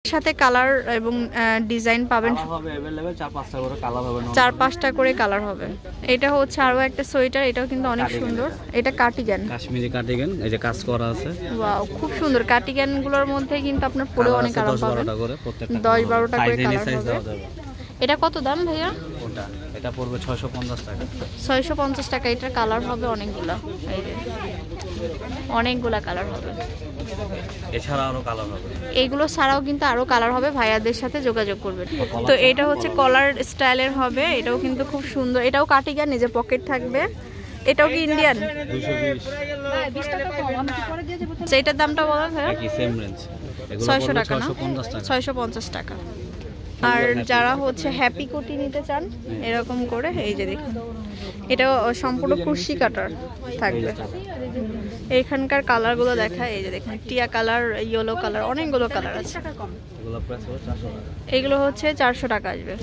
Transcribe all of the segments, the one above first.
সাথে কালার এবং ডিজাইন পাবেন, হবে अवेलेबल 4-5টা করে কালার হবে, 4-5টা করে কালার হবে। এটা হচ্ছে আরো একটা সোয়েটার, এটাও কিন্তু অনেক সুন্দর। এটা কার্ডিগান, কাশ্মীরি কার্ডিগান, এই যে কাজ করা আছে। ওয়াও, খুব সুন্দর। কার্ডিগান গুলোর মধ্যে কিন্তু আপনার পরে অনেক আরাম পাবেন। 10-12টা করে প্রত্যেকটা 10-12টা করে কালার হবে। এটা কত দাম ভাইয়া? ওটা এটা পড়বে 650 টাকা। 650 টাকা। এটার কালার হবে অনেকগুলা, এই যে অনেকগুলা কালার হবে। এছাড়া আরো কালার হবে, এইগুলো ছাড়াও কিন্তু আরো কালার হবে, ভাইয়াদের সাথে যোগাযোগ করবেন। তো এটা হচ্ছে কলার স্টাইলের হবে, এটাও কিন্তু খুব সুন্দর। এটাও কাটিগান, নিজে পকেট থাকবে। এটাও কি ইন্ডিয়ান? 220। এটার দামটা বলেন ভাইয়া? একই সেম রেঞ্জ, 600 টাকা না? 650 টাকা। আর যারা হচ্ছে হ্যাপি কোটি নিতে চান এরকম করে, এই যে দেখুন, এটা সম্পূর্ণ কুশি কাটার থাকবে। এইখানকার কালারগুলো দেখায়, এই যে দেখুন, টিয়া কালার, ইয়েলো কালার, অনেকগুলো কালার আছে। এগুলো হচ্ছে 400 টাকা আসবে।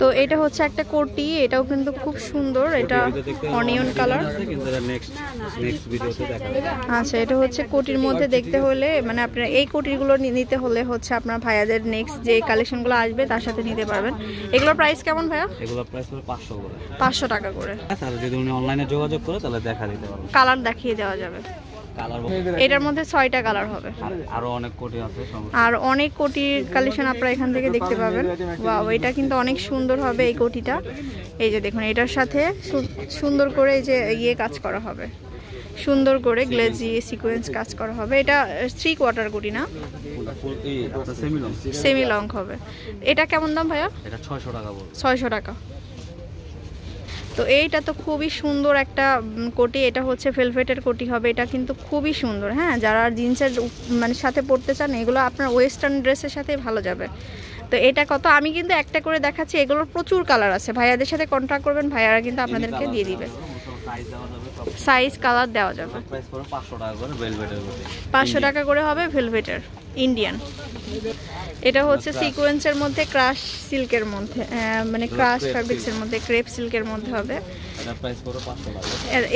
তো এটা হচ্ছে একটা কোটি, এটাও কিন্তু খুব সুন্দর। এটা অনিয়ন কালার। আচ্ছা, এটা হচ্ছে কোটির মধ্যে দেখতে হলে, মানে আপনার এই কোটিগুলো নিতে হলে হচ্ছে আপনার ভাইয়াদের নেক্সট যে কালেকশনগুলো আসবে তার সাথে নিতে পারবেন। এগুলোর প্রাইস কেমন ভাইয়া? এগুলোর প্রাইস হলো 500 করে। 500 টাকা করে। তাহলে যদি উনি অনলাইনে যোগাযোগ করে তাহলে দেখা দিতে পারবেন, কালার দেখিয়ে দেওয়া যাবে। এটার মধ্যে 6টা কালার হবে। আরো অনেক কোটি আছে, আর অনেক কোটির কালেকশন আপনারা এখান থেকে দেখতে পাবেন। ওয়াও, এটা কিন্তু অনেক সুন্দর হবে এই কোটিটা। এই যে দেখুন, এটার সাথে সুন্দর করে এই যে ইয়ে কাজ করা হবে, সুন্দর করে গ্লেজি সিকোয়েন্স কাজ করা হবে। এটা 3 কোয়ার্টার কোটি না, সেমি লং হবে। এটা কেমন দাম ভাইয়া? এটা 600 টাকা বলবো। 600 টাকা। তো এইটা তো খুবই সুন্দর একটা কোটি, এটা হচ্ছে ভেলভেটের কোটি হবে। এটা কিন্তু খুবই সুন্দর। হ্যাঁ, যারা জিন্সের মানে সাথে পরতে চান, এগুলো আপনার ওয়েস্টার্ন ড্রেসের সাথে ভালো যাবে। তো এটা কত? আমি কিন্তু একটা করে দেখাচ্ছি, এগুলোর প্রচুর কালার আছে। ভাইয়াদের সাথে কন্ট্যাক্ট করবেন, ভাইয়ারা কিন্তু আপনাদেরকে দিয়ে দিবে, সাইজ কালার দেওয়া যাবে। 500 টাকা করে হবে ভেলভেটের ইন্ডিয়ান। এটা হচ্ছে সিকোয়েন্সের মধ্যে, ক্রাশ সিল্কের মধ্যে, মানে ক্রাশ ফ্যাব্রিক্সের মধ্যে, ক্রেপ সিল্কের মধ্যে হবে।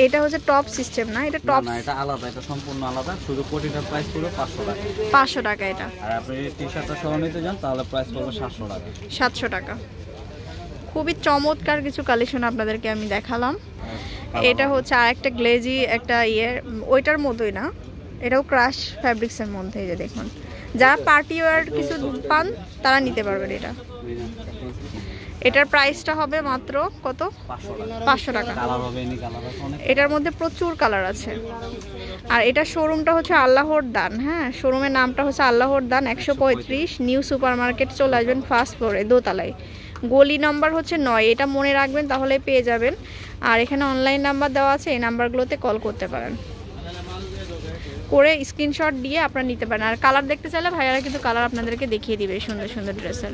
এটা হচ্ছে টপ সিস্টেম না, এটা টপ না, এটা আলাদা, এটা সম্পূর্ণ আলাদা। শুধু কোটিটার প্রাইস পুরো 500 টাকা। 500 টাকা এটা। আর আপনি টি-শার্টটা সহ নিতে যান তাহলে প্রাইস পড়বে 700 টাকা। 700 টাকা। খুবই চমৎকার কিছু কালেকশন আপনাদেরকে আমি দেখালাম। এটা হচ্ছে আরেকটা গ্লেজি একটা ইয়ে, ওইটার মতোই না, এটাও ক্রাশ ফ্যাব্রিক্সের মধ্যে। এই যে দেখুন, যারা পার্টি ওয়্যার কিছু পান তারা নিতে পারবেন এটা। এটার প্রাইসটা হবে মাত্র কত? 500 টাকা। এটার মধ্যে প্রচুর কালার আছে। আর এটা শোরুমটা হচ্ছে আল্লাহর দান। হ্যাঁ, শোরুমের নামটা হচ্ছে আল্লাহর দান, 135 নিউ সুপার মার্কেট। চলে আসবেন ফার্স্ট ফ্লোরে, দোতলায়, গলি নম্বর হচ্ছে 9। এটা মনে রাখবেন, তাহলে পেয়ে যাবেন। আর এখানে অনলাইন নাম্বার দেওয়া আছে, এই নাম্বারগুলোতে কল করতে পারেন, করে স্ক্রিনশট দিয়ে আপনারা নিতে পারেন। আর কালার দেখতে চাইলে ভাইয়ারা কিন্তু কালার আপনাদেরকে দেখিয়ে দিবে সুন্দর সুন্দর ড্রেসের।